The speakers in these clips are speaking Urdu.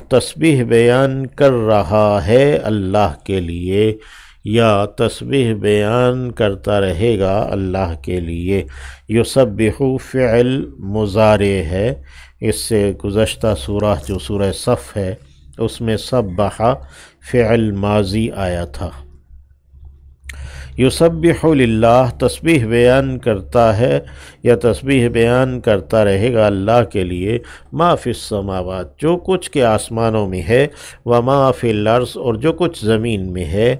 تسبیح بیان کر رہا ہے اللہ کے لیے، یا تسبیح بیان کرتا رہے گا اللہ کے لیے۔ یسبح فعل مضارع ہے، اس سے گزشتہ سورہ جو سورہ صف ہے اس میں سبح فعل ماضی آیا تھا۔ یسبح للہ تسبیح بیان کرتا ہے یا تسبیح بیان کرتا رہے گا اللہ کے لیے، ما فی السماوات جو کچھ کے آسمانوں میں ہے، وما فی الارض اور جو کچھ زمین میں ہے،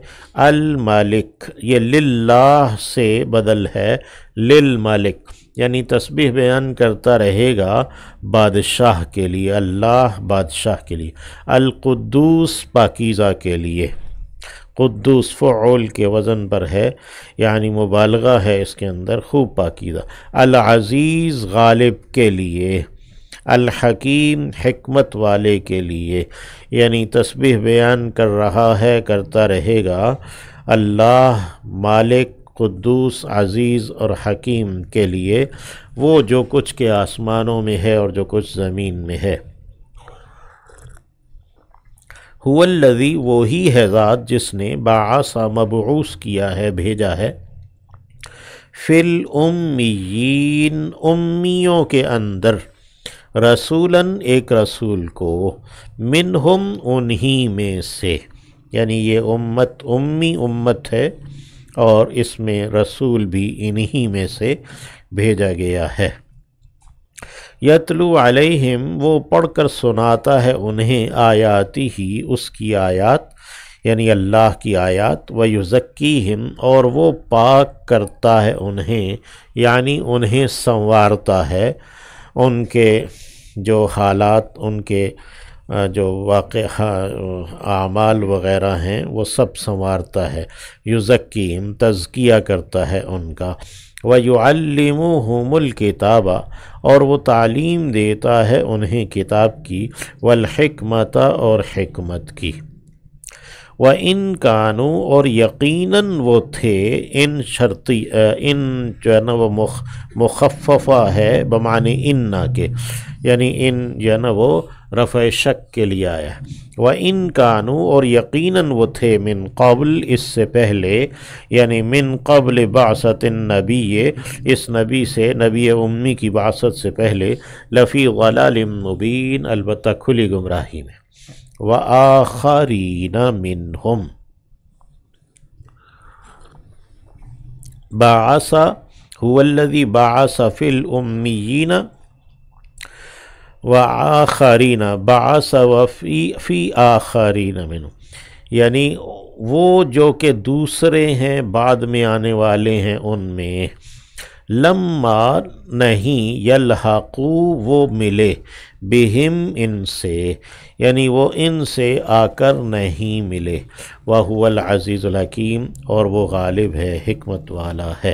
المالک یہ للہ سے بدل ہے للمالک، یعنی تسبیح بیان کرتا رہے گا بادشاہ کے لیے، اللہ بادشاہ کے لیے، القدوس پاکیزہ کے لیے۔ قدوس فعول کے وزن پر ہے، یعنی مبالغہ ہے اس کے اندر، خوب پاکیزہ۔ العزیز غالب کے لیے، الحکیم حکمت والے کے لیے، یعنی تسبیح بیان کر رہا ہے، کرتا رہے گا اللہ مالک قدوس عزیز اور حکیم کے لیے، وہ جو کچھ کے آسمانوں میں ہے اور جو کچھ زمین میں ہے۔ هو الذی وہی ہے ذات جس نے بعث مبعوث کیا ہے، بھیجا ہے، فی الامیین امیوں کے اندر، رسولاً ایک رسول کو، منہم انہی میں سے، یعنی یہ امت امی امت ہے اور اس میں رسول بھی انہی میں سے بھیجا گیا ہے۔ یتلو علیہم وہ پڑھ کر سناتا ہے انہیں، آیاتی ہی اس کی آیات، یعنی اللہ کی آیات، ویزکیہم اور وہ پاک کرتا ہے انہیں، یعنی انہیں سنوارتا ہے، ان کے جو حالات، ان کے جو واقع اعمال وغیرہ ہیں وہ سب سنوارتا ہے، یزکیہم تزکیہ کرتا ہے ان کا، وَيُعَلِّمُهُمُ الْكِتَابَ اور وہ تعلیم دیتا ہے انہیں کتاب کی، والحکمت اور حکمت کی، وَإِن كَانُوا اور یقیناً وہ تھے، ان شرطی ان جو ہے نا وہ مخففہ ہے بمعنی انّا کے، یعنی ان جو ہے نا وہ رفع شک کے لیے آیا ہے، وَإِن كَانُوا اور یقیناً وہ تھے، من قبل اس سے پہلے، یعنی من قبل بعثت النبی اس نبی سے، نبی امی کی بعثت سے پہلے، لفی ضلال مبین البتہ کھلی گمراہی میں، وآخرین منہم بعث هو الذی بعث فی الامیین وآخرین بعث فی آخرین منہم، یعنی وہ جو کہ دوسرے ہیں بعد میں آنے والے ہیں ان میں، لما نہیں، یلحقو وہ ملے، بہم ان سے، یعنی وہ ان سے آ کر نہیں ملے، وَهُوَ العزیز الحکیم اور وہ غالب ہے، حکمت والا ہے۔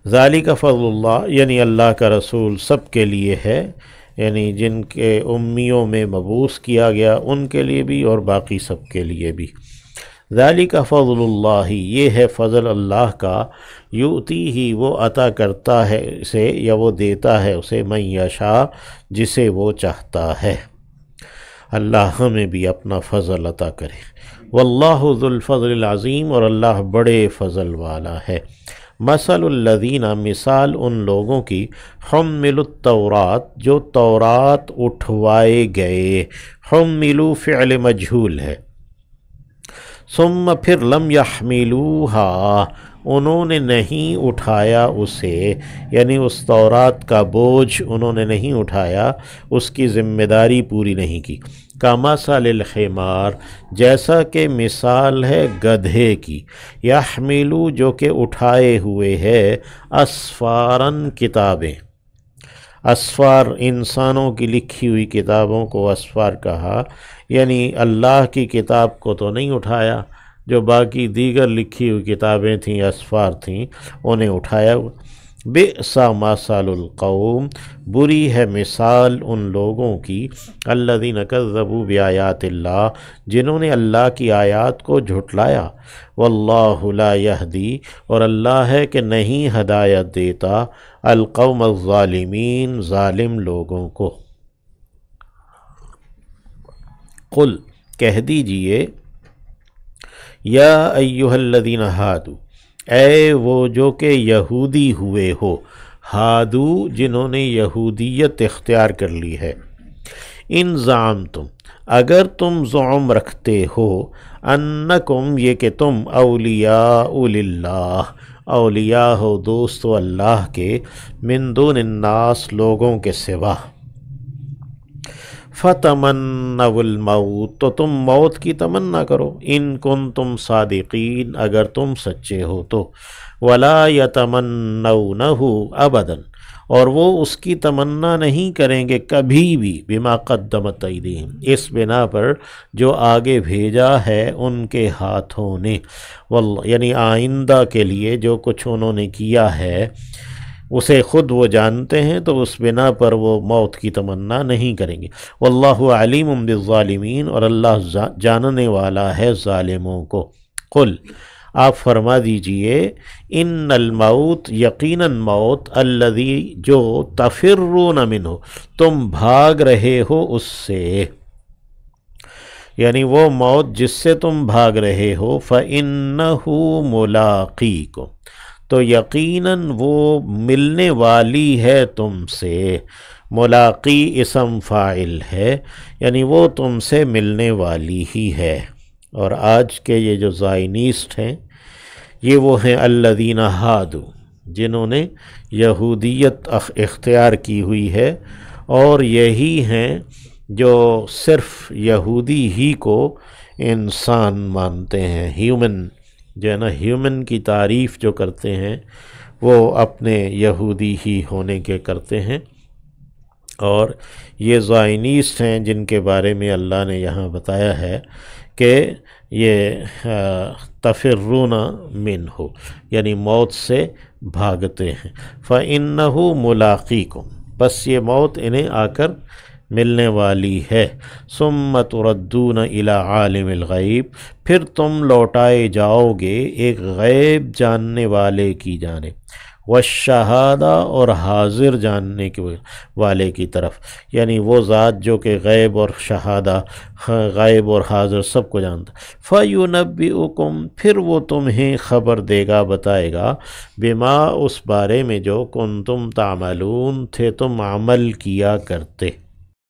ذالک فضل اللہ یعنی اللہ کا رسول سب کے لیے ہے، یعنی جن کے امیوں میں مبعوث کیا گیا ان کے لیے بھی اور باقی سب کے لیے بھی۔ ذالک فضل اللہ یہ ہے فضل اللہ کا، یؤتی ہی وہ عطا کرتا ہے اسے یا وہ دیتا ہے اسے، من یشاء جسے وہ چاہتا ہے۔ اللہ ہمیں بھی اپنا فضل عطا کرے۔ واللہ ذو الفضل العظیم اور اللہ بڑے فضل والا ہے۔ مثل الذین مثال ان لوگوں کی، حملوا التورات جو تورات اٹھوائے گئے، حملوا فعل مجہول ہے، ثم پھر لم یحملوها انہوں نے نہیں اٹھایا اسے، یعنی اس تورات کا بوجھ انہوں نے نہیں اٹھایا، اس کی ذمہ داری پوری نہیں کی، کمثل الحمار جیسا کہ مثال ہے گدھے کی، یحملو جو کہ اٹھائے ہوئے ہے، اسفاراً کتابیں، اسفار انسانوں کی لکھی ہوئی کتابوں کو اسفار کہا، یعنی اللہ کی کتاب کو تو نہیں اٹھایا، جو باقی دیگر لکھی ہوئی کتابیں تھیں اسفار تھیں انہیں اٹھایا۔ بئس مثل القوم بری ہے مثال ان لوگوں کی، الذین کذبوا بآیات اللہ جنہوں نے اللہ کی آیات کو جھٹلایا، واللہ لا یہدی اور اللہ ہے کہ نہیں ہدایت دیتا، القوم الظالمین ظالم لوگوں کو۔ قل کہہ دیجئے یا ایھا الذین ہادو اے وہ جو کہ یہودی ہوئے ہو، ہادو جنہوں نے یہودیت اختیار کر لی ہے، ان زعمتم اگر تم زعم رکھتے ہو، انکم یہ کہ تم اولیاء للہ اولیاء ہو، دوست و اللہ کے، من دون الناس لوگوں کے سوا، فتمنوا الموت تو تم موت کی تمنا کرو، ان کنتم صادقین اگر تم سچے ہو تو، ولا یتمنونہ ابدا اور وہ اس کی تمنا نہیں کریں گے کبھی بھی، بما قدمت ایدیہم اس بنا پر جو آگے بھیجا ہے ان کے ہاتھوں نے، یعنی آئندہ کے لیے جو کچھ انہوں نے کیا ہے اسے خود وہ جانتے ہیں، تو اس بنا پر وہ موت کی تمنا نہیں کریں گے۔ واللہ علیم بالظالمین اور اللہ جاننے والا ہے ظالموں کو۔ قل آپ فرما دیجئے ان الموت یقیناً موت، الذی جو تفرون منہ تم بھاگ رہے ہو اس سے، یعنی وہ موت جس سے تم بھاگ رہے ہو، فإنہ ملاقیکم تو یقیناً وہ ملنے والی ہے تم سے، ملاقی اسم فاعل ہے، یعنی وہ تم سے ملنے والی ہی ہے۔ اور آج کے یہ جو زائنسٹ ہیں یہ وہ ہیں الذین ہادو جنہوں نے یہودیت اختیار کی ہوئی ہے، اور یہی ہیں جو صرف یہودی ہی کو انسان مانتے ہیں، ہیومن جو ہے نا، ہیومن کی تعریف جو کرتے ہیں وہ اپنے یہودی ہی ہونے کے کرتے ہیں۔ اور یہ زائنسٹ ہیں جن کے بارے میں اللہ نے یہاں بتایا ہے کہ یہ تفرون منہ یعنی موت سے بھاگتے ہیں، فإنہ ملاقیکم بس یہ موت انہیں آ کر ملنے والی ہے، ثم تردون الی عالم الغیب پھر تم لوٹائے جاؤ گے ایک غیب جاننے والے کی جانب، والشہادہ اور حاضر جاننے والے کی طرف، یعنی وہ ذات جو کہ غیب اور شہادہ، غیب اور حاضر سب کو جانتا، فَيُنَبِّئُكُمْ پھر وہ تمہیں خبر دے گا، بتائے گا، بما اس بارے میں جو کنتم تعملون تھے تم عمل کیا کرتے۔